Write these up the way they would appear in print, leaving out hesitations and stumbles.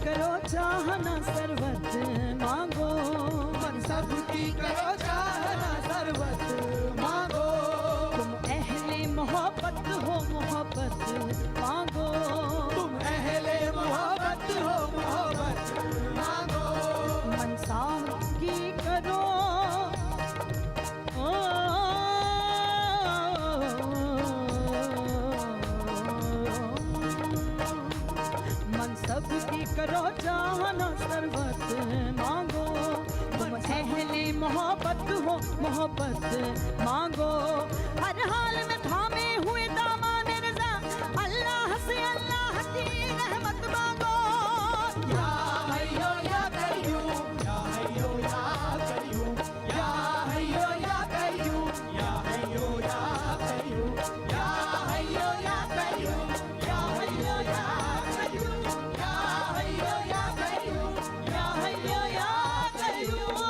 करो चाहना सरबत मांगो, मन सबकी करो चाहना सरबत मांगो। तुम अहले मोहब्बत हो मोहब्बत मांगो, तुम अहले मोहब्बत हो मोहब्बत मांगो। मनसा की करो ओ, मनसब की करो चाहना सरबत मांगो, तुम अहले मोहब्बत हो मोहब्बत मांगो। हर हाल में थामे हुए दामान रज़ा, अल्लाह से अल्लाह की रहमत मांगो। या हय्यो या कय्यूम, या हय्यो या कय्यूम, या हय्यो या कय्यूम, या हय्यो या कय्यूम, या हय्यो या कय्यूम, या हय्यो या कय्यूम, या हय्यो या कय्यूम, या हय्यो या कय्यूम।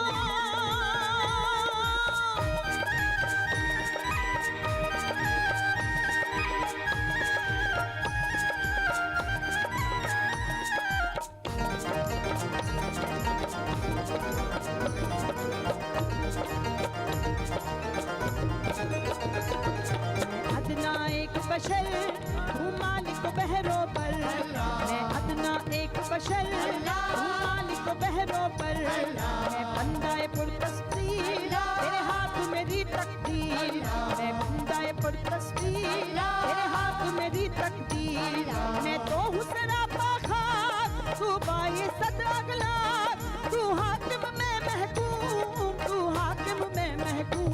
अदना एक बशर हूँ मालिक बहरों पर, मैं अदना एक बशर हूँ मालिक बहरों पर, मैं बंदाए पुरतस्बीर तेरे हाथ मेरी तकदीर, मैं बंदाए पुरतस्बीर तेरे हाथ मेरी तकदीर। मैं तो हूँ सरापा खाक, तू बाए सद अगलाक, तू हाकिम में महकूम, तू हाकिम में महकूम।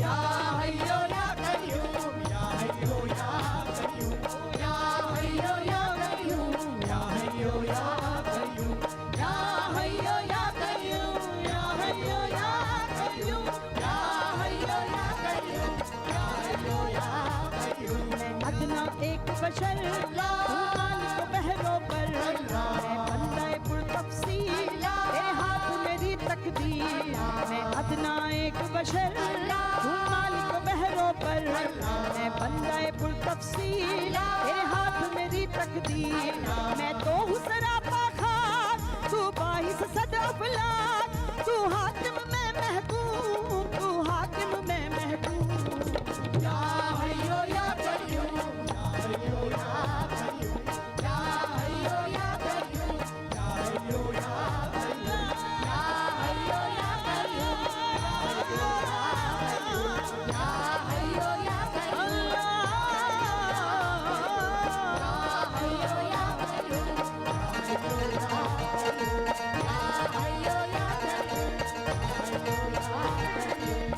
या हय्यो या कय्यूम, या हय्यो या कय्यूम, या हय्यो या कय्यूम, या हय्यो या कय्यूम, या हय्यो या कय्यूम, या हय्यो या कय्यूम, या हय्यो या कय्यूम, या हय्यो या कय्यूम। मैं अदना एक बशर हूँ मालिक बहरों पर, मैं बंदाए पुरतफसील तेरे हाथ मेरी तकदीर। मैं अदना एक बशर हूँ मालिक बहरों पर, मैं बंदाए पुरतफसील तेरे हाथ मेरी तकदीर। मैं तो हूँ सरापा खाक, तू बाइस सद अफलाक, तू हाकिम में महकूम, तू हाकिम में महकूम। या हय्यो या कय्यूम, या हय्यो या कय्यूम, या हय्यो या कय्यूम, या हय्यो या कय्यूम, या हय्यो या कय्यूम, या हय्यो या कय्यूम, या हय्यो या कय्यूम, या हय्यो या कय्यूम, या हय्यो या कय्यूम, या हय्यो या कय्यूम।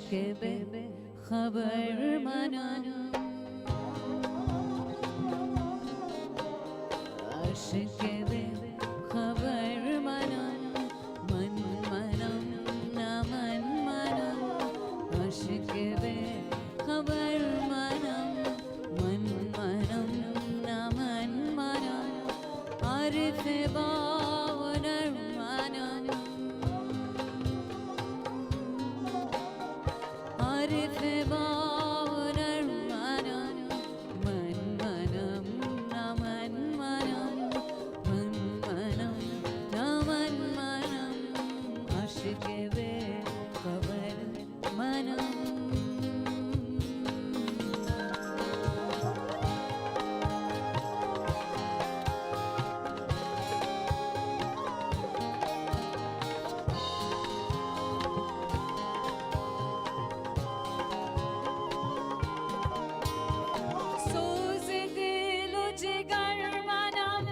के बे खबर मना आशिक के बे खबर मना मन मनम ना मन मनम आशिक के बे खबर मनम मन मनम ना मन मनम आरिफ बावनर मनम आरिफ बावनर मनम मन मनम ना मन मनम मन मनम ना मन मनम आशिक बे खबर मनम सोज दिल जिगर मनम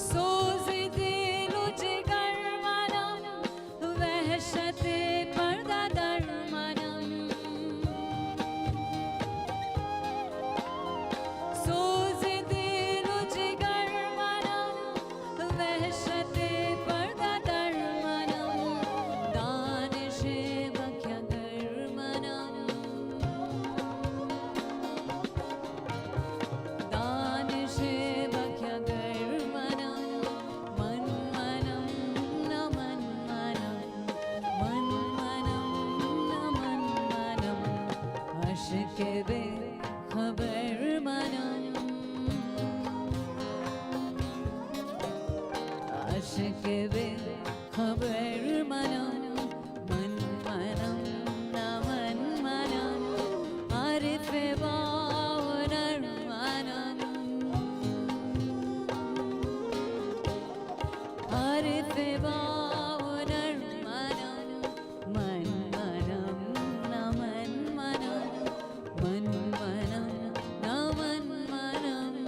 सोज दिल जिगर मनम वहशत पर्दा दर मनम सोज दिल जिगर मनम वहशत पर्दा दर मनम दानिश बख्या कर मनम दानिश बख्या कर मनम मन मनम न मन मनम मन मनम न मन मनम आशिक बे खबर मनम आशिक बे खबर मनम मन मनम न मन मनम आरिफ बावनर मनम आरिफ बावनर मनम मन मनम न मन मनम मन मनम न मन मनम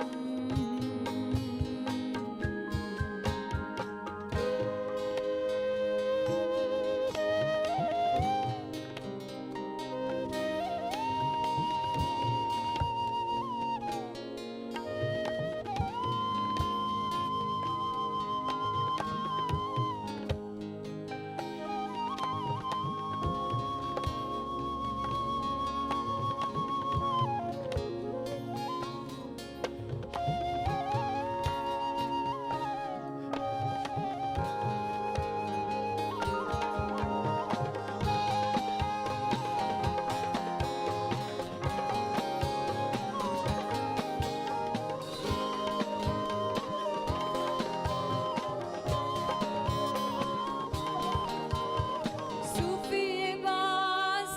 सूफी बा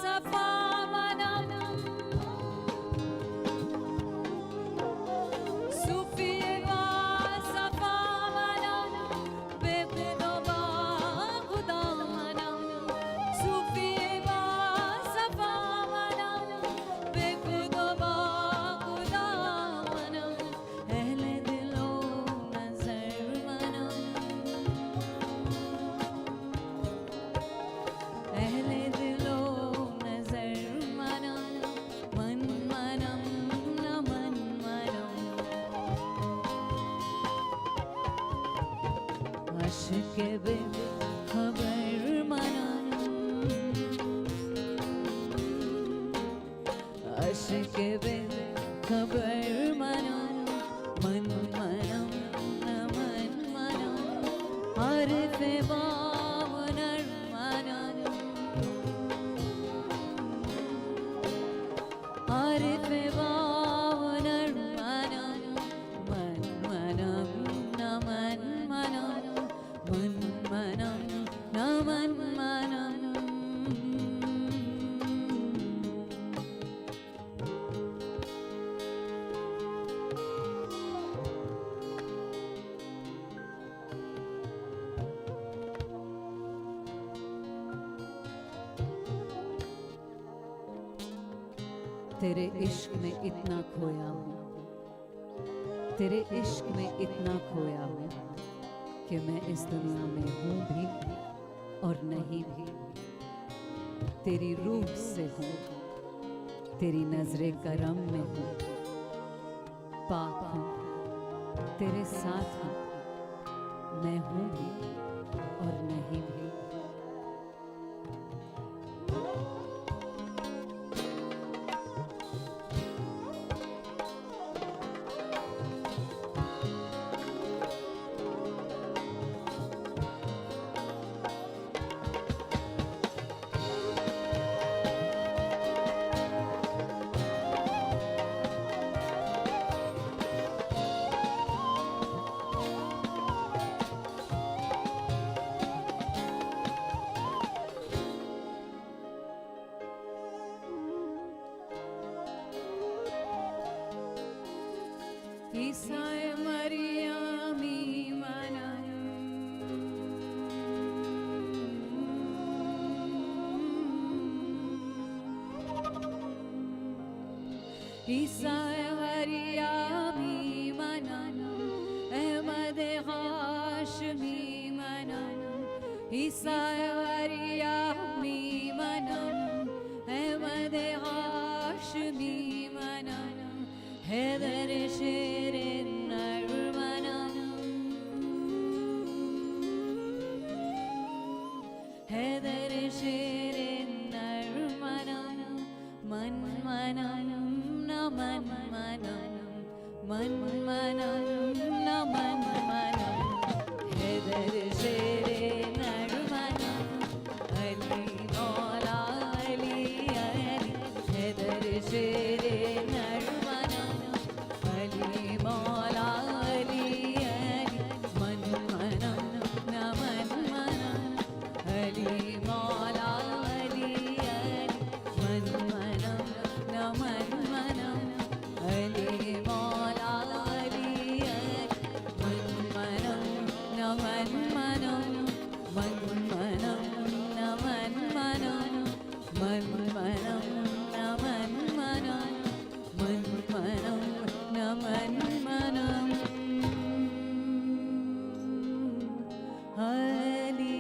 सफा मनम सूफी बा सफा मनम बेखुदा बा खुदा मनम सूफी बा सफा मनम बेखुदा बा खुदा मनम अहले दिलो नजर मनम अहले दिलो नजर मनम मन मनम न मन मनम आशिक बे खबर मनम आशिक बे खबर मनम मन मनम न मन मनम आरिफ बावनर मनम आरिफ बावनर मनम मन मनम न मन मनम मन मनम न मन मनम तेरे इश्क में इतना खोया हूँ, तेरे इश्क में इतना खोया हूँ कि मैं इस दुनिया में हूँ भी और नहीं भी। तेरी रूह से हूँ, तेरी नजरे करम में हूँ, पाक हूँ, तेरे साथ हूँ, मैं हूँ भी और नहीं भी। ईसाए मरियमी मनम ईसाए मरियमी मनम अहमद हाशमी मनम ईसाए मरियमी मनम अहमद हाशमी मनम हैदर शेर नरमनम हैदर शेर नरमनम मन मनम न मन मनम मन मनम न मन मनम हैदर शेर नरमनम अली मौला अली अली हैदर शेर नरमनम अली मौला अली अली मन मनम न मन मनम अली मौला अली अली मन मनम न मन मनम अली मौला अली अली मन मनम न मन मनम मन मनम न मन मनम मन मनम न मन मनम मन मनम न मन मनम अली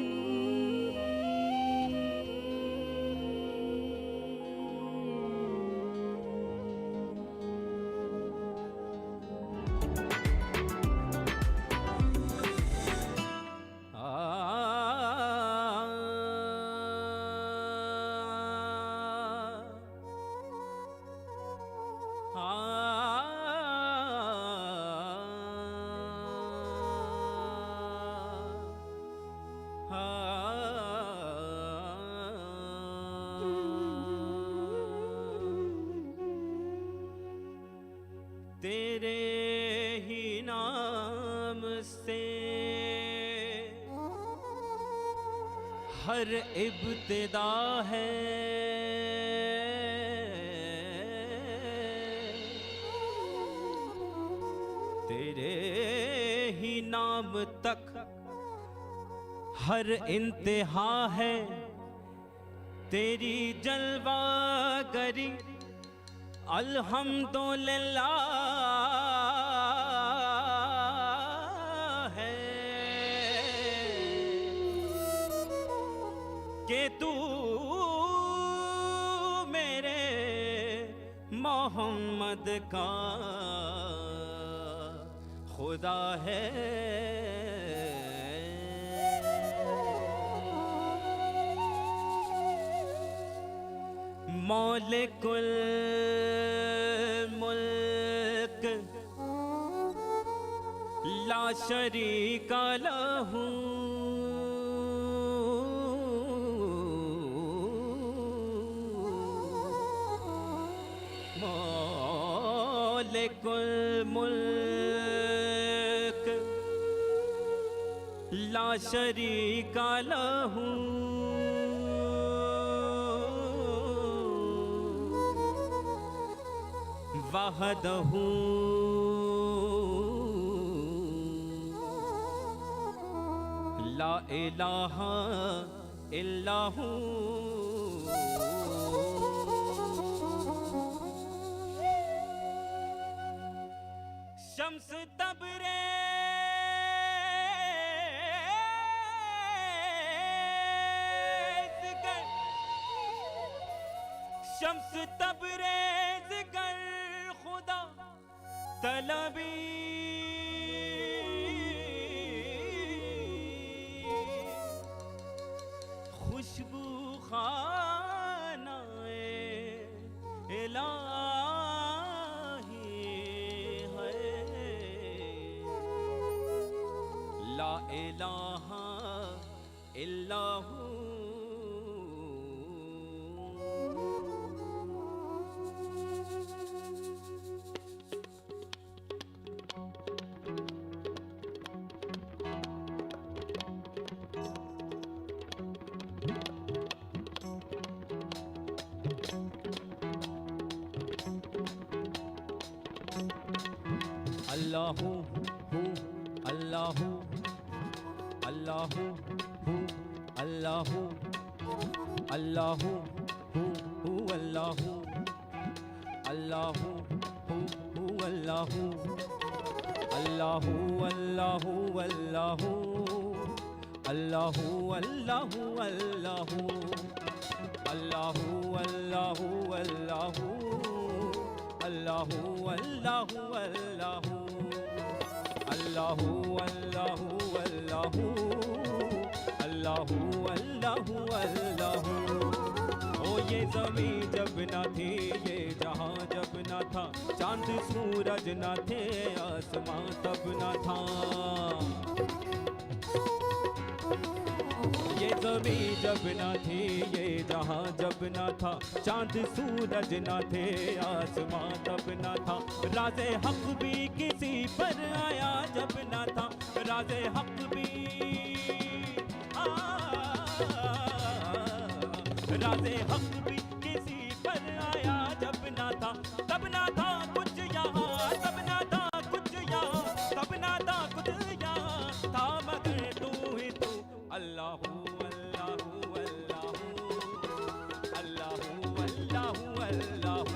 तेरे ही नाम से हर इब्तिदा है, तेरे ही नाम तक हर इंतहा है। तेरी जलवागरी अल्हम्दुलिल्लाह है कि तू मेरे मोहम्मद का खुदा है। मौलिकुल मुल्क ला शरीका लहू, मौलिकुल मुल्क ला शरीका लहू, वहदहू ला इलाहा इल्लाहू। शम्स तबरे शम्स तबरेज कर खुदा तलबी, खुशबू खानाए इलाही है, ला इलाहा इल्लाहू। अल्लाहू हू अल्लाहू अल्लाहू हू अल्लाहू अल्लाहू हू अल्लाहू अल्लाहू हू अल्लाहू अल्लाहू अल्लाहू अल्लाहू अल्लाहू अल्लाहू अल्लाहू अल्लाहू अल्लाहू अल्लाहू अल्लाहू अल्लाहू अल्लाहू अल्लाहू अल्लाहू अल्लाहू अल्लाहू अल्लाहू अल्लाहू। ओ ये ज़मीं जब ना थी, ये जहां जब ना था, चांद सूरज ना थे, आसमां तब ना था। ये ज़मीं जब ना थी, ये जहां जब ना था, चांद सूरज ना थे, आसमां तब ना था। राज़े हक भी किसी पर आया जब ना था, राज़े हक भी राज़े हक भी किसी पर आया जब ना था, तब ना था कुछ यहाँ, तब ना था कुछ यहाँ, तब ना था कुछ यहाँ, था मगर तू ही तू। अल्लाहू अल्लाहू अल्लाहू अल्लाहू अल्लाहू अल्लाहू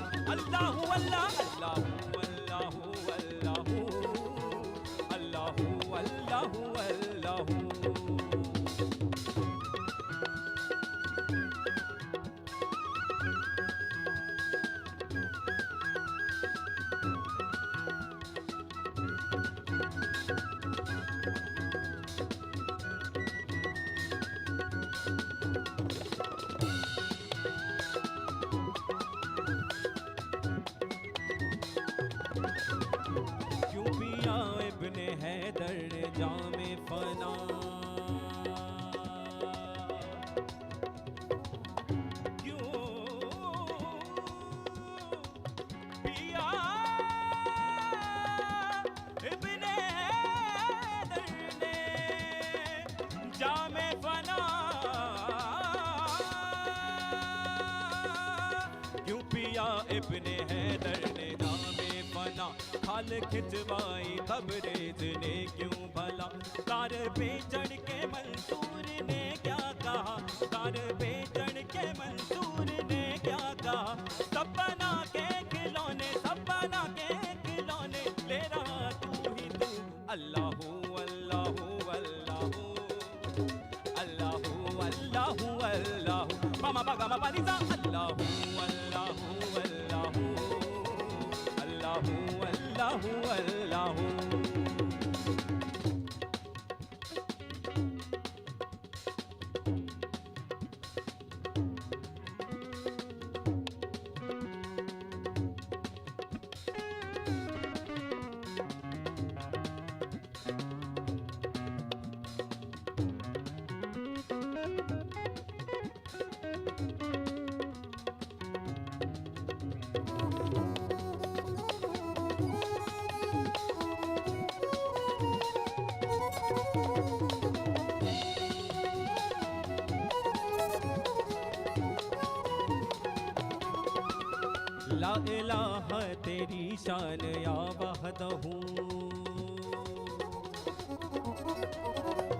अल्लाहू अल्लाहू अल्लाहू अल्लाहू अल्लाहू अल्लाहू अल्लाहू। इब्ने हैदर जामे फना, क्यों पिया इब्ने हैदर ने जामे फना, क्यों पिया इब्ने हैदर ने जामे फना। खाल खिंचवाई तबरेज ने क्यों भला, कार पे चढ़ के मंसूर ने क्या कहा, कार पे चढ़ के मंसूर ने क्या कहा। सब बना के खिलौने, सब बना के खिलौने, ले रहा तू ही तू। अल्लाहू अल्लाहू अल्लाहू अल्लाहू अल्लाहू अल्लाहू मामा बागा मामा निसा। अल्लाहू अल्लाहू अल्लाहू अल्लाहू अल्लाहू अल्लाहू। ला इलाहा तेरी शान या वहदहू,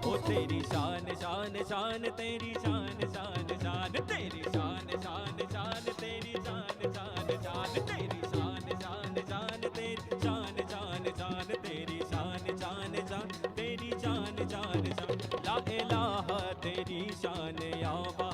ओ तेरी शान शान शान तेरी शान शान शान तेरी शान शान शान तेरी शान शान शान तेरी शान शान शान तेरी शान शान शान तेरी शान शान शान तेरी शान शान शान। ला इलाहा तेरी शान या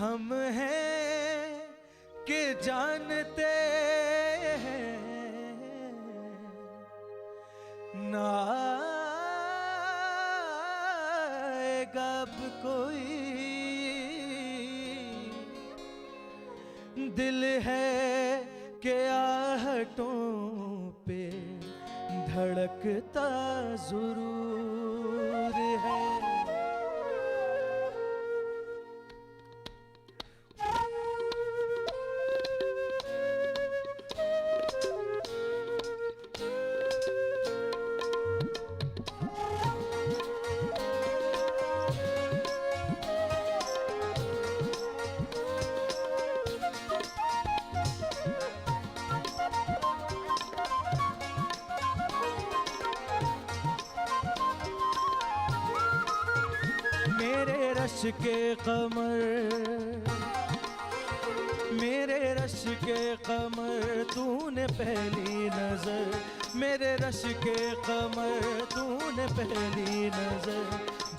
हम हैं कि जानते हैं ना आएगा अब कोई, दिल है कि आहटों पे धड़कता जरूर है। मेरे रश के कमर, मेरे रश के कमर तूने पहली नजर, मेरे रश के कमर तूने पहली नजर,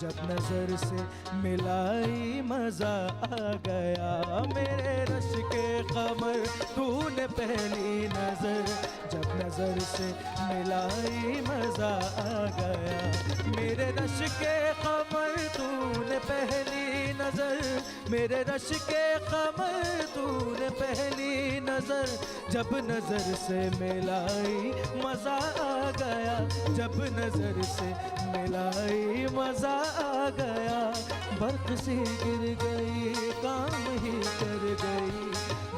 जब नजर से मिलाई मजा आ गया। मेरे रश के कमर तूने पहली नजर, जब नजर से मिलाई मजा आ गया। मेरे रश के कमर तूने पहली नजर, मेरे रश के कमर तूने पहली नजर, जब नजर से मिलाई मजा आ गया, जब नजर से मिलाई मजा आ गया। बर्फ सी गिर गई काम ही कर गई,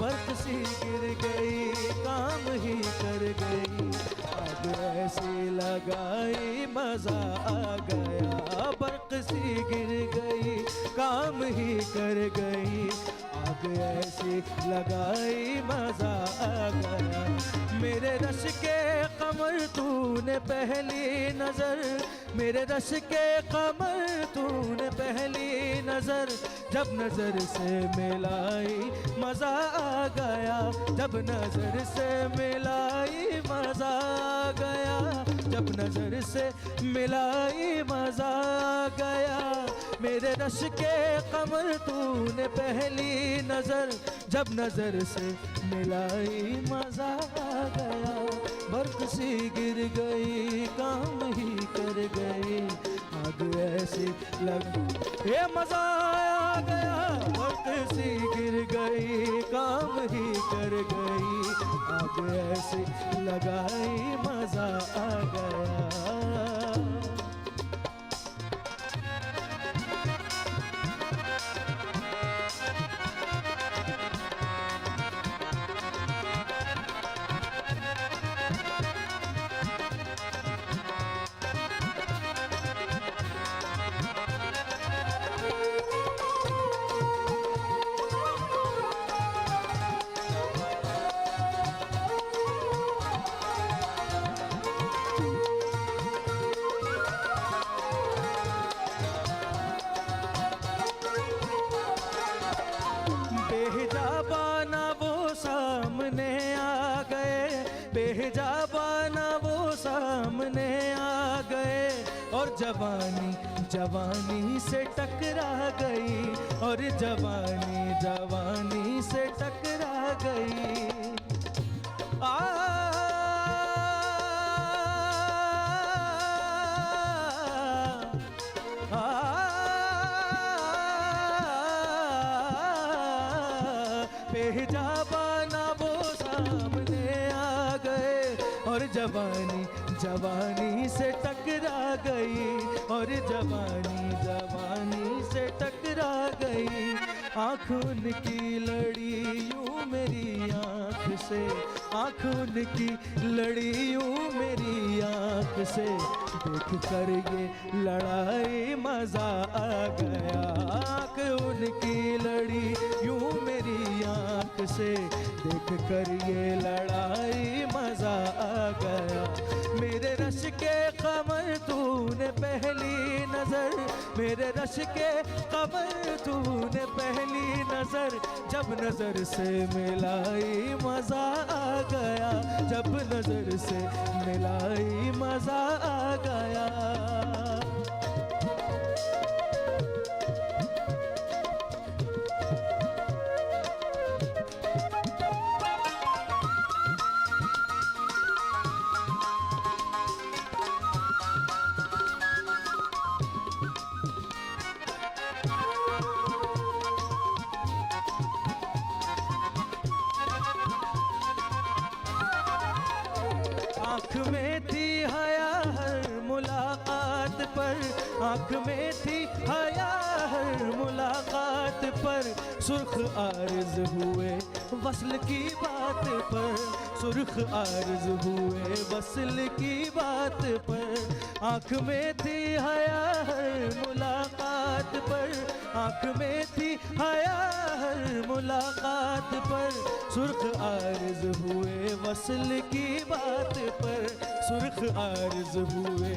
बर्फ सी गिर गई काम ही कर गई, आग ऐसी लगाई मजा आ गया। बर्फ सी गिर गई काम ही कर गई, आग ऐसी लगाई मजा आ गया। मेरे रश के कमर तूने पहली नजर, मेरे रश के कमर तूने पहली नजर, जब नजर से मिलाई मजा आ गया, जब नजर से मिलाई मजा आ गया, जब नजर से मिलाई मजा आ गया। मेरे रश के कमर तूने पहली नजर, जब नजर से मिलाई मजा आ गया। बर्फ सी गिर गई काम ही कर गई, आग ऐसी लग ये मजा आ गया। बर्फ सी गिर गई काम ही कर गई, आग ऐसी लगाई मजा आ गया। बेहिजाबाना वो सामने आ गए, बेहिजाबाना वो सामने आ गए, और जवानी जवानी से टकरा गई, और जवानी जवानी से टकरा गई। बेहिजाबाना वो सामने आ गए, और जवानी जवानी से टकरा गई, और जवानी जवानी से टकरा गई। आँख उनकी लड़ी यूं मेरी आँख से, आँख उनकी लड़ी यूं मेरी आँख से, देख कर ये लड़ाई मजा आ गया। आँख उनकी लड़ी यूं मेरी आँख से, देख कर ये लड़ाई मजा आ गया। मेरे रश के कमर तूने पहली नजर, मेरे रश के कमर तूने पहली नजर, जब नजर से मिलाई मजा आ गया, जब नजर से मिलाई मजा आ गया। आँख में थी हया हर मुलाकात पर, आँख में थी हया हर मुलाकात पर, सुर्ख आर्ज हुए वस्ल की बात पर, सुर्ख आर्ज हुए वस्ल की बात पर। आँख में थी हया हर मुलाकात पर, आँख में थी हया हर मुलाकात पर, सुर्ख आर्ज हुए वस्ल की बात पर, सुर्ख आर्ज हुए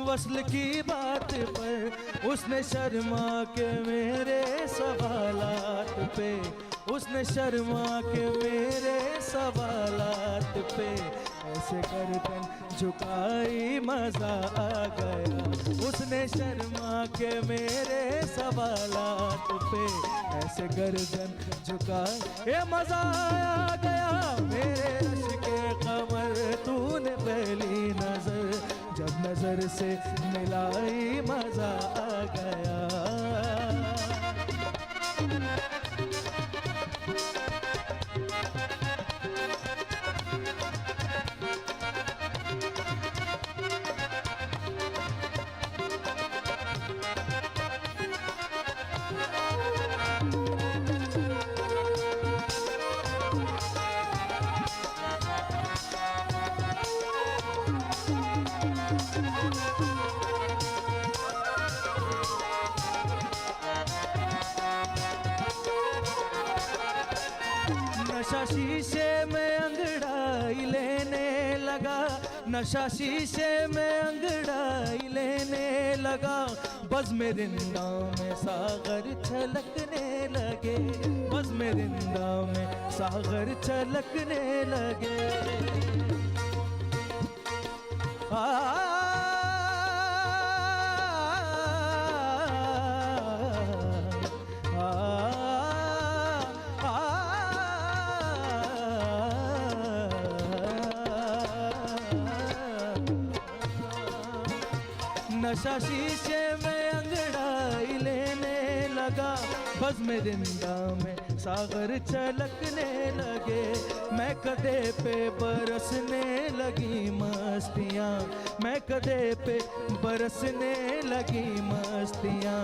वस्ल की बात पर। उसने शर्मा के मेरे सवालात पे, उसने शर्मा के मेरे सवालात पे, ऐसे गर्दन झुकाई मजा आ गया। उसने शर्मा के मेरे सवालात पे, ऐसे गर्दन झुकाई ये मजा आ गया। मेरे रश के कमर तूने पहली नजर जब नजर से मिलाई मजा आ गया। नशा शीशे में अंगड़ाई लेने लगा, नशा शीशे में अंगड़ाई लेने लगा, बज़्म रिंदा में सागर छलकने लगे, बज़्म रिंदा में सागर छलकने लगे। नशा शीशे में अंगड़ाई लेने लगा, बज़्म रिंदा में सागर छलकने लगे। मैं कदे पे बरसने लगी मस्तियाँ, मैं कदे पे बरसने लगी मस्तियाँ,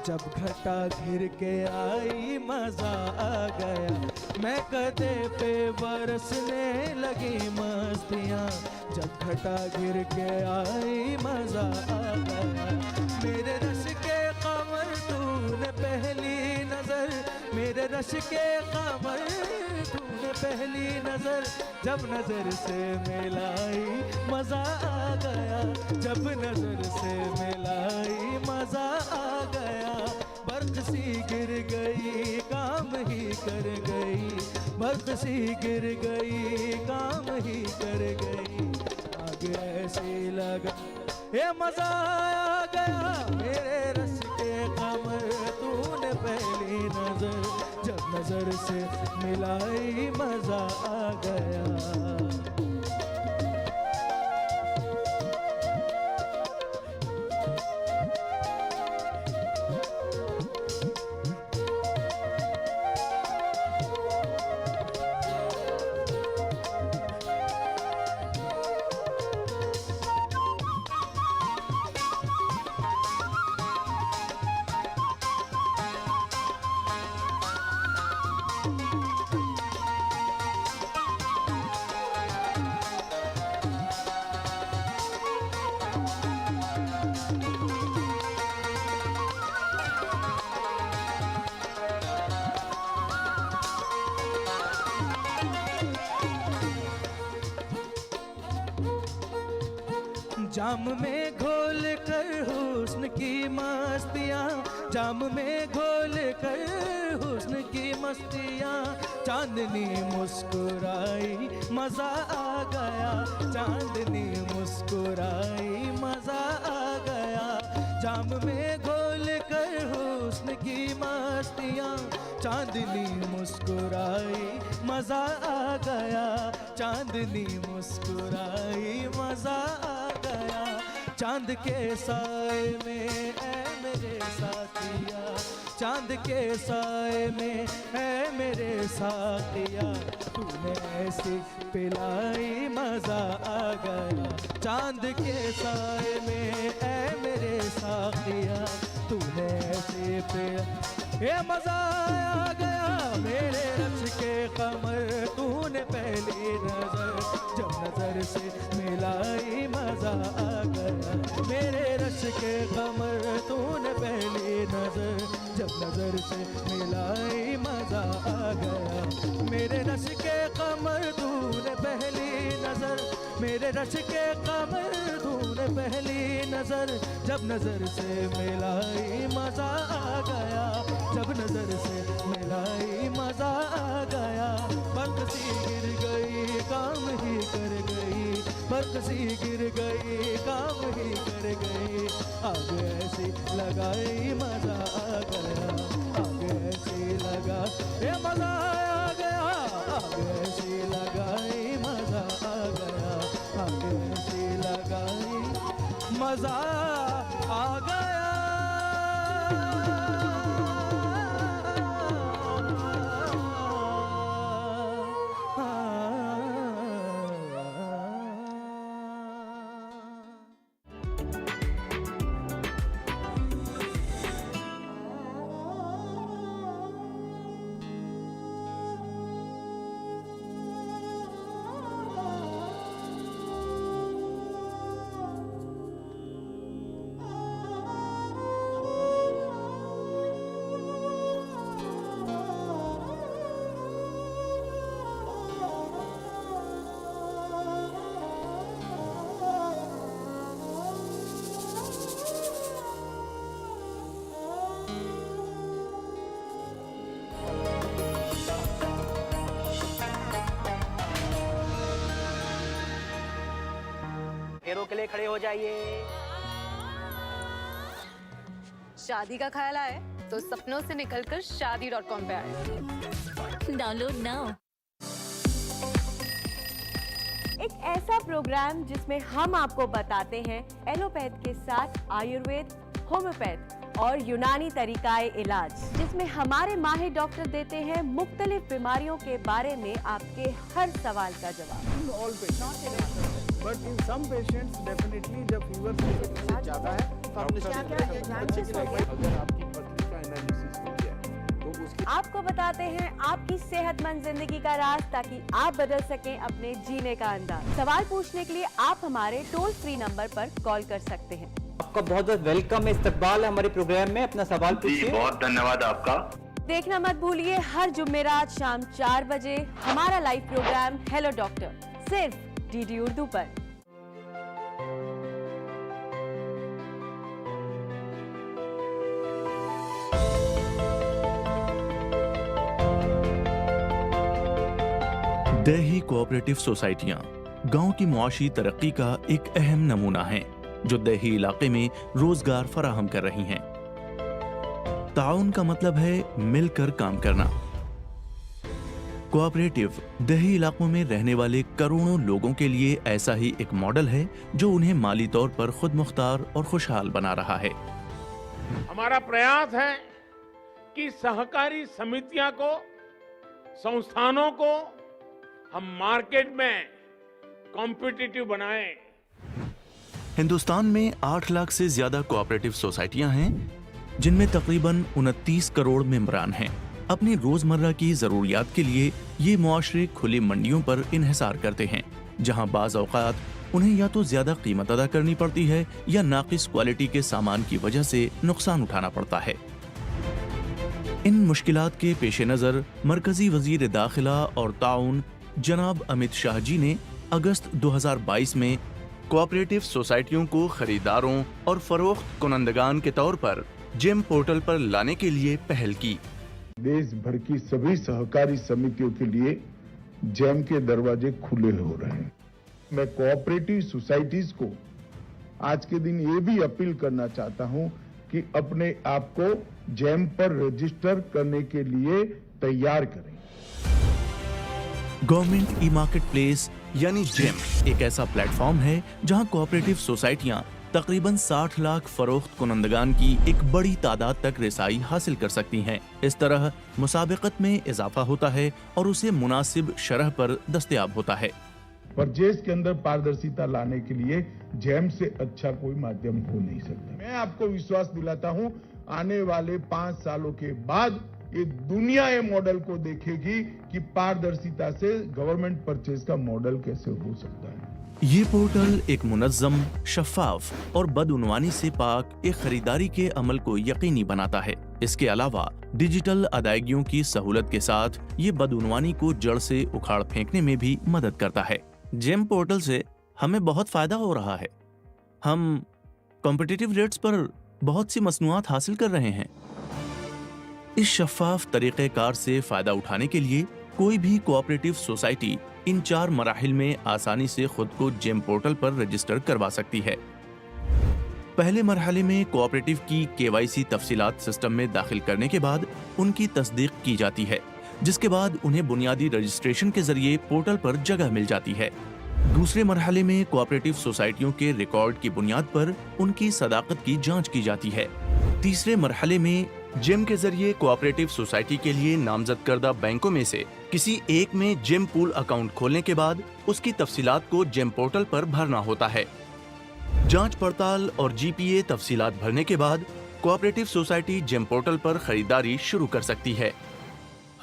जब घटा घिर के आई मजा आ गया। मैं कदे पे बरसने लगी मस्तियाँ, जब घटा घिर के आई मजा आ गया। मेरे रश के कमर तूने पहली नजर, मेरे रश के कमर तूने पहली नजर जब नजर से मिलाई मजा आ गया, जब नजर से मिलाई मजा आ गया। बर्फ सी गिर गई काम ही कर गई, बर्फ सी गिर गई काम ही कर गई। आगे ऐसी लगा ये मजा आ गया, मेरे रस के कमर तूने पहली नजर जब नजर से मिलाई मजा आ गया। जाम में घोल कर हुस्न की मस्तियाँ, जाम में घोल कर हुस्न की मस्तियाँ, चांदनी मुस्कुराई मजा आ गया, चांदनी मुस्कुराई मजा आ गया। जाम में घोल कर हुस्न की मस्तियाँ, चांदनी मुस्कुराई मजा आ गया, चांदनी मुस्कुराई मजा आ गया। चांद के साए में मेरे साथिया, चांद के साए में है मेरे साथिया, तूने ऐसी पिलाई मजा आ गया, चांद के साए में है मेरे साथिया, तूने ऐसी ये मजा आ गया मेरे रच के कमर, तूने पहली नजर जब नजर से मिलाई मजा आ गया, मेरे रच के कमर, तूने पहली नजर जब नजर से मिलाई मजा आ गया, मेरे रच के कमर, तूने पहली नजर, मेरे रच के कमर, तूने पहली नजर जब नजर से मिलाई मजा आ गया, जब नजर से मिलाई मजा आ गया, बर्फ सी गिर गई काम ही कर गई, बर्फ सी गिर गई काम ही कर गई, आग ऐसी लगाई मजा आ गया, आग ऐसी लगा ये मजा आ गया, आग ऐसी लगाई मजा आ गया, आग ऐसी लगाई मजा आ गया। फेरों के लिए खड़े हो जाइए। शादी का ख्याल आए तो सपनों से निकलकर शादी.com पे आए। Download now. एक ऐसा प्रोग्राम जिसमें हम आपको बताते हैं एलोपैथ के साथ आयुर्वेद, होम्योपैथ और यूनानी तरीकाए इलाज, जिसमें हमारे माहिर डॉक्टर देते हैं मुख्तलिफ बीमारियों के बारे में आपके हर सवाल का जवाब। All patients, but in some patients definitely जब फीवर से ज़्यादा है तो आपने अगर आपकी पथरी का एनालिसिस हो गया तो उसकी आपको बताते हैं आपकी सेहतमंद जिंदगी का राज, ताकि आप बदल सकें अपने जीने का अंदाज। सवाल पूछने के लिए आप हमारे टोल फ्री नंबर पर कॉल कर सकते हैं। आपका बहुत बहुत वेलकम, इस्तकबाल है हमारे प्रोग्राम में, अपना सवाल पूछिए। बहुत धन्यवाद आपका। देखना मत भूलिए हर जुमेरात शाम 4 बजे हमारा लाइव प्रोग्राम हेलो डॉक्टर, सिर्फ डीडी उर्दू पर। देही कोऑपरेटिव सोसाइटियां गांव की मुआशी तरक्की का एक अहम नमूना हैं, जो देही इलाके में रोजगार फराहम कर रही हैं। ताउन का मतलब है मिलकर काम करना। कोऑपरेटिव देही इलाकों में रहने वाले करोड़ों लोगों के लिए ऐसा ही एक मॉडल है जो उन्हें माली तौर पर खुद मुख्तार और खुशहाल बना रहा है। हमारा प्रयास है कि सहकारी समितियां को, संस्थानों को हम मार्केट में कॉम्पिटिटिव बनाएं। हिंदुस्तान में 8 लाख से ज्यादा कोऑपरेटिव सोसाइटियां हैं, जिनमें तकरीबन 29 करोड़ मेंबरान हैं। अपनी रोजमर्रा की जरूरियात के लिए ये मुआशरे खुली मंडियों पर इन्हिसार करते हैं, जहां बाज औकात उन्हें या तो ज्यादा कीमत अदा करनी पड़ती है या नाकिस क्वालिटी के सामान की वजह से नुकसान उठाना पड़ता है। इन मुश्किलात के पेश नजर मरकजी वजीर दाखिला और ताउन जनाब अमित शाह जी ने अगस्त 2022 में कोऑपरेटिव सोसाइटियों को खरीदारों और फरोख्त कुनंदगान के तौर पर जेम पोर्टल पर लाने के लिए पहल की। देश भर की सभी सहकारी समितियों के लिए जेम के दरवाजे खुले हो रहे हैं। मैं कोऑपरेटिव सोसाइटीज को आज के दिन ये भी अपील करना चाहता हूं कि अपने आप को जेम पर रजिस्टर करने के लिए तैयार करें। गवर्नमेंट ई मार्केट प्लेस यानी जेम एक ऐसा प्लेटफॉर्म है जहां कोऑपरेटिव सोसाइटियां तकरीबन 60 लाख फरोख्त कुनंदगान की एक बड़ी तादाद तक रसाई हासिल कर सकती हैं। इस तरह मुसाबिकत में इजाफा होता है और उसे मुनासिब शरह पर दस्तयाब होता है। परचेज के अंदर पारदर्शिता लाने के लिए जैम से अच्छा कोई माध्यम हो नहीं सकता। मैं आपको विश्वास दिलाता हूं, आने वाले 5 सालों के बाद ये दुनिया ये मॉडल को देखेगी कि पारदर्शिता से गवर्नमेंट परचेज का मॉडल कैसे हो सकता है। ये पोर्टल एक मुनज़्ज़म, शफ़ाफ और बदउनवानी से पाक एक खरीदारी के अमल को यकीनी बनाता है। इसके अलावा डिजिटल अदायगियों की सहूलत के साथ ये बदउनवानी को जड़ से उखाड़ फेंकने में भी मदद करता है। जेम पोर्टल से हमें बहुत फायदा हो रहा है। हम कॉम्पिटिटिव रेट्स पर बहुत सी मसनूआत हासिल कर रहे हैं। इस शफ़ाफ तरीक़ेकार से फायदा उठाने के लिए कोई भी कोऑपरेटिव सोसाइटी इन 4 मराहिल में आसानी से खुद को जेम पोर्टल पर रजिस्टर करवा सकती है। पहले मरहले में कोऑपरेटिव की KYC तफसीलात सिस्टम में दाखिल करने के बाद उनकी तस्दीक की जाती है, जिसके बाद उन्हें बुनियादी रजिस्ट्रेशन के जरिए पोर्टल पर जगह मिल जाती है। दूसरे मरहले में कोऑपरेटिव सोसाइटियों के रिकॉर्ड की बुनियाद पर उनकी सदाकत की जांच की जाती है। तीसरे मरहले में जेम के जरिए कोऑपरेटिव सोसाइटी के लिए नामजद करदा बैंकों में से किसी एक में जेम पूल अकाउंट खोलने के बाद उसकी तफसीलात को जेम पोर्टल पर भरना होता है। जांच पड़ताल और GPA तफसीलात भरने के बाद कोऑपरेटिव सोसाइटी जेम पोर्टल पर खरीदारी शुरू कर सकती है।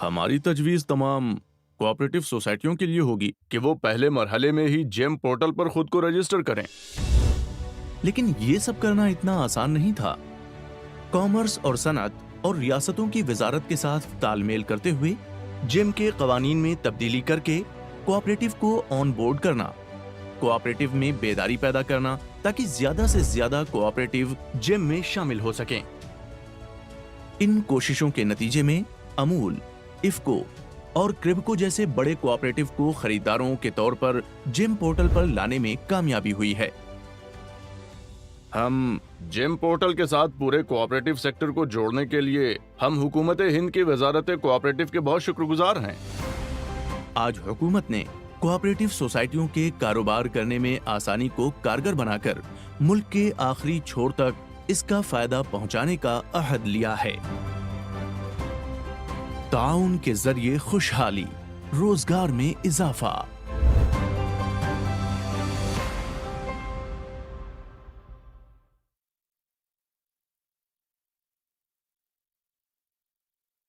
हमारी तजवीज़ तमाम कोऑपरेटिव सोसाइटियों के लिए होगी कि वो पहले मरहले में ही जेम पोर्टल पर खुद को रजिस्टर करें। लेकिन ये सब करना इतना आसान नहीं था। कॉमर्स और सनअत और रियासतों की वजारत के साथ तालमेल करते हुए जेम के कवानीन में तब्दीली करके कोऑपरेटिव को ऑन बोर्ड करना, कोऑपरेटिव में बेदारी पैदा करना ताकि ज्यादा से ज्यादा कोऑपरेटिव जेम में शामिल हो सकें। इन कोशिशों के नतीजे में अमूल, इफ्को और क्रिबको जैसे बड़े कोऑपरेटिव को खरीदारों के तौर पर जेम पोर्टल पर लाने में कामयाबी हुई है। हम जेम पोर्टल के साथ पूरे कोऑपरेटिव सेक्टर को जोड़ने के लिए हम हुकूमत हिंद की वजारत कोऑपरेटिव के बहुत शुक्रगुजार हैं। आज हुकूमत ने कोऑपरेटिव सोसाइटियों के कारोबार करने में आसानी को कारगर बनाकर मुल्क के आखिरी छोर तक इसका फायदा पहुंचाने का अहद लिया है। ताउन के जरिए खुशहाली, रोजगार में इजाफा।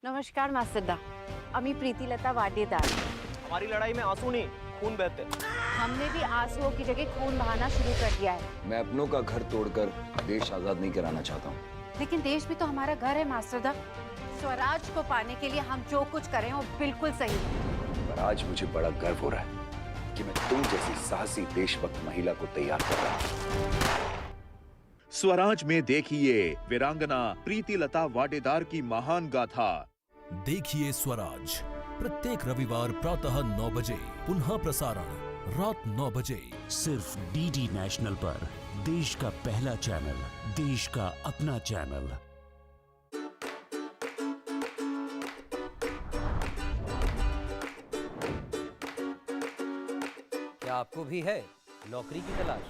नमस्कार मास्टरदा, अमी प्रीति लता वाटेदार। हमारी लड़ाई में आंसू नहीं, खून बहते। हमने भी आंसुओं की जगह खून बहाना शुरू कर दिया है। मैं अपनों का घर तोड़कर देश आजाद नहीं कराना चाहता हूँ। लेकिन देश भी तो हमारा घर है मास्टरदा। स्वराज को पाने के लिए हम जो कुछ करें वो बिल्कुल सही है। पर आज मुझे बड़ा गर्व हो रहा है कि मैं तुम जैसी साहसी देशभक्त महिला को तैयार कर रहा हूँ। स्वराज में देखिए वीरांगना प्रीति लता वाटेदार की महान गाथा। देखिए स्वराज प्रत्येक रविवार प्रातः 9 बजे, पुनः प्रसारण रात 9 बजे, सिर्फ DD नेशनल पर। देश का पहला चैनल, देश का अपना चैनल। क्या आपको भी है नौकरी की तलाश?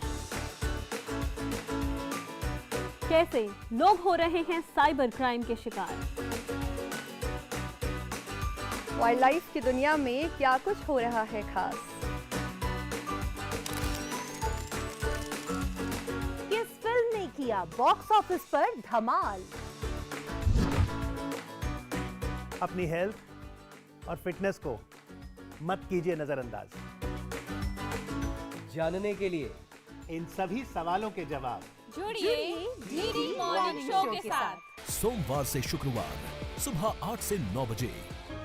कैसे लोग हो रहे हैं साइबर क्राइम के शिकार? वाइल्ड लाइफ की दुनिया में क्या कुछ हो रहा है खास? किस फिल्म ने किया बॉक्स ऑफिस पर धमाल? अपनी हेल्थ और फिटनेस को मत कीजिए नजरअंदाज। जानने के लिए इन सभी सवालों के जवाब जुड़िए डीडी मॉर्निंग शो के साथ। सोमवार से शुक्रवार सुबह 8 से 9 बजे,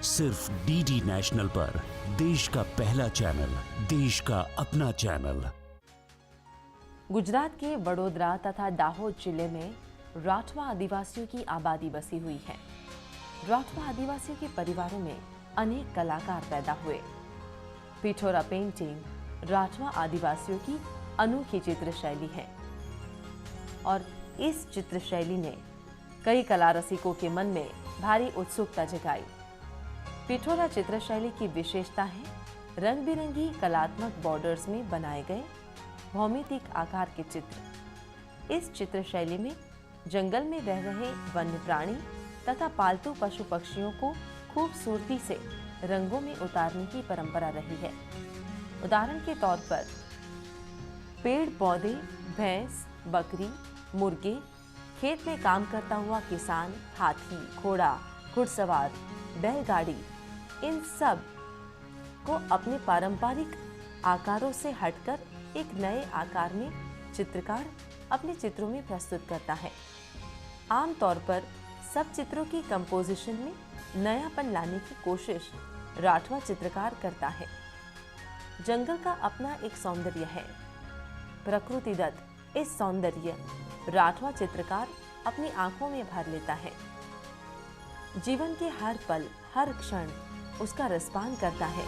सिर्फ DD नेशनल पर। देश का पहला चैनल, देश का अपना चैनल। गुजरात के वडोदरा तथा दाहोद जिले में राठवा आदिवासियों की आबादी बसी हुई है। राठवा आदिवासियों के परिवारों में अनेक कलाकार पैदा हुए। पिठोरा पेंटिंग राठवा आदिवासियों की अनोखी चित्र शैली है और इस चित्र शैली ने कई कला रसिकों के मन में भारी उत्सुकता जगाई। पिठोरा चित्र शैली की विशेषता है रंग बिरंगी कलात्मक बॉर्डर्स में बनाए गए भौमितिक आकार के चित्र। इस चित्र शैली में जंगल में रह रहे वन्य प्राणी तथा पालतू पशु पक्षियों को खूबसूरती से रंगों में उतारने की परंपरा रही है। उदाहरण के तौर पर पेड़ पौधे, भैंस, बकरी, मुर्गे, खेत में काम करता हुआ किसान, हाथी, घोड़ा, घुड़सवार, बैलगाड़ी, इन सब को अपने पारंपरिक आकारों से हटकर एक नए आकार में चित्रकार अपने चित्रों में प्रस्तुत करता है। आमतौर पर सब चित्रों की कंपोजिशन में नयापन लाने की कोशिश राठवा चित्रकार करता है। जंगल का अपना एक सौंदर्य है। प्रकृतिदत्त इस सौंदर्य राठवा चित्रकार अपनी आंखों में भर लेता है। जीवन के हर पल, हर क्षण उसका रसपान करता है।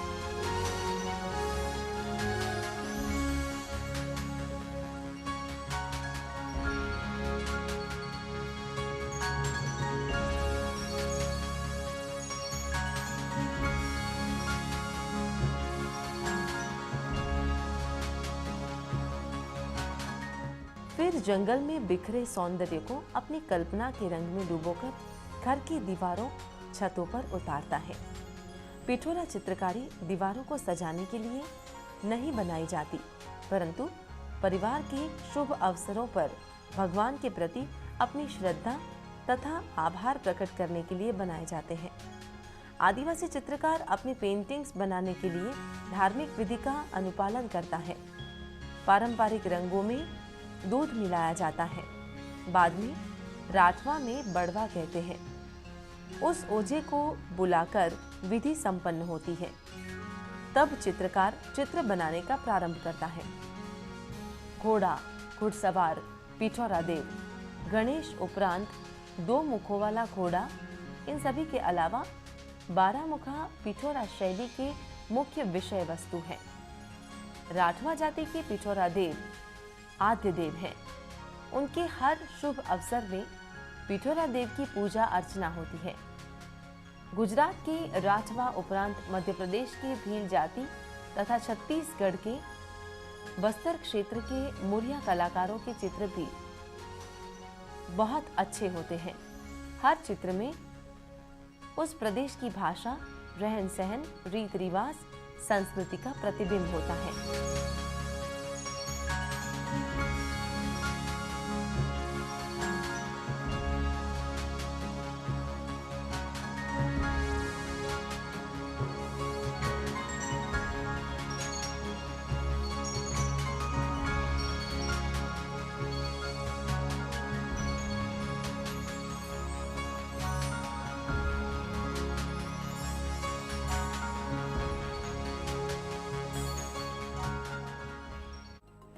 फिर जंगल में बिखरे सौंदर्य को अपनी कल्पना के रंग में डुबोकर घर की दीवारों, छतों पर उतारता है। पिठोरा चित्रकारी दीवारों को सजाने के लिए नहीं बनाई जाती, परंतु परिवार के शुभ अवसरों पर भगवान के प्रति अपनी श्रद्धा तथा आभार प्रकट करने के लिए बनाए जाते हैं। आदिवासी चित्रकार अपनी पेंटिंग्स बनाने के लिए धार्मिक विधि का अनुपालन करता है। पारंपरिक रंगों में दूध मिलाया जाता है। बाद में राठवा में बड़वा कहते हैं। उस ओझे को बुलाकर विधि संपन्न होती है। तब चित्रकार चित्र बनाने का प्रारंभ करता है। घोड़ा, घुड़सवार, पिठौरा देव, गणेश उपरांत 2 मुखों वाला घोड़ा, इन सभी के अलावा 12 मुखा पिठौरा शैली के मुख्य विषय वस्तु है। राठवा जाति के पिठौरा देव आद्य देव हैं। उनके हर शुभ अवसर में पिठौरा देव की पूजा अर्चना होती है। गुजरात के राठवा उपरांत मध्य प्रदेश की भील जाति तथा छत्तीसगढ़ के बस्तर क्षेत्र के मुरिया कलाकारों के चित्र भी बहुत अच्छे होते हैं। हर चित्र में उस प्रदेश की भाषा, रहन सहन, रीत रिवाज, संस्कृति का प्रतिबिंब होता है।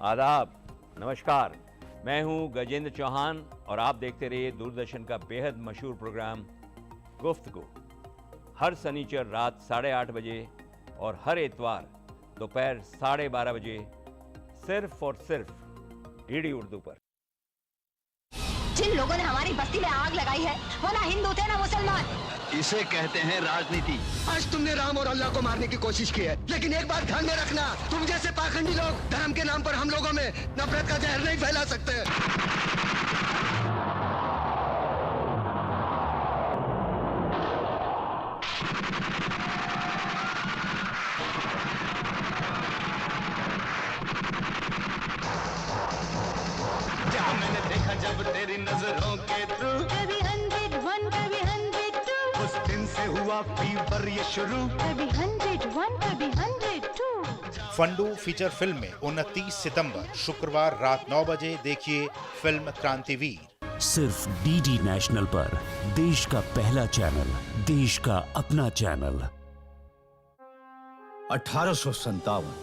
आदाब, नमस्कार। मैं हूं गजेंद्र चौहान और आप देखते रहिए दूरदर्शन का बेहद मशहूर प्रोग्राम गुफ्तगू। हर शनिचर रात 8:30 बजे और हर इतवार दोपहर 12:30 बजे सिर्फ और सिर्फ डीडी उर्दू पर। जिन लोगों ने हमारी बस्ती में आग लगाई है वो ना हिंदू थे ना मुसलमान। इसे कहते हैं राजनीति। आज तुमने राम और अल्लाह को मारने की कोशिश की है, लेकिन एक बात ध्यान में रखना, तुम जैसे पाखंडी लोग धर्म के नाम पर हम लोगों में नफरत का जहर नहीं फैला सकते। मैंने देखा जब तेरी नजरों के थ्रू, कभी 101, कभी 102, उस दिन से हुआ फीवर ये शुरू, कभी 101, कभी 102। फंडू फीचर फिल्म में 29 सितंबर शुक्रवार रात 9 बजे देखिए फिल्म क्रांतिवीर। सिर्फ डीडी नेशनल पर, देश का पहला चैनल, देश का अपना चैनल। 1857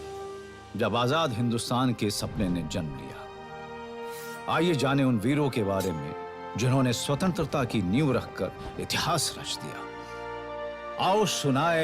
जब आजाद हिंदुस्तान के सपने ने जन्म लिया। आइए जाने उन वीरों के बारे में जिन्होंने स्वतंत्रता की नींव रखकर इतिहास रच दिया। आओ सुनाए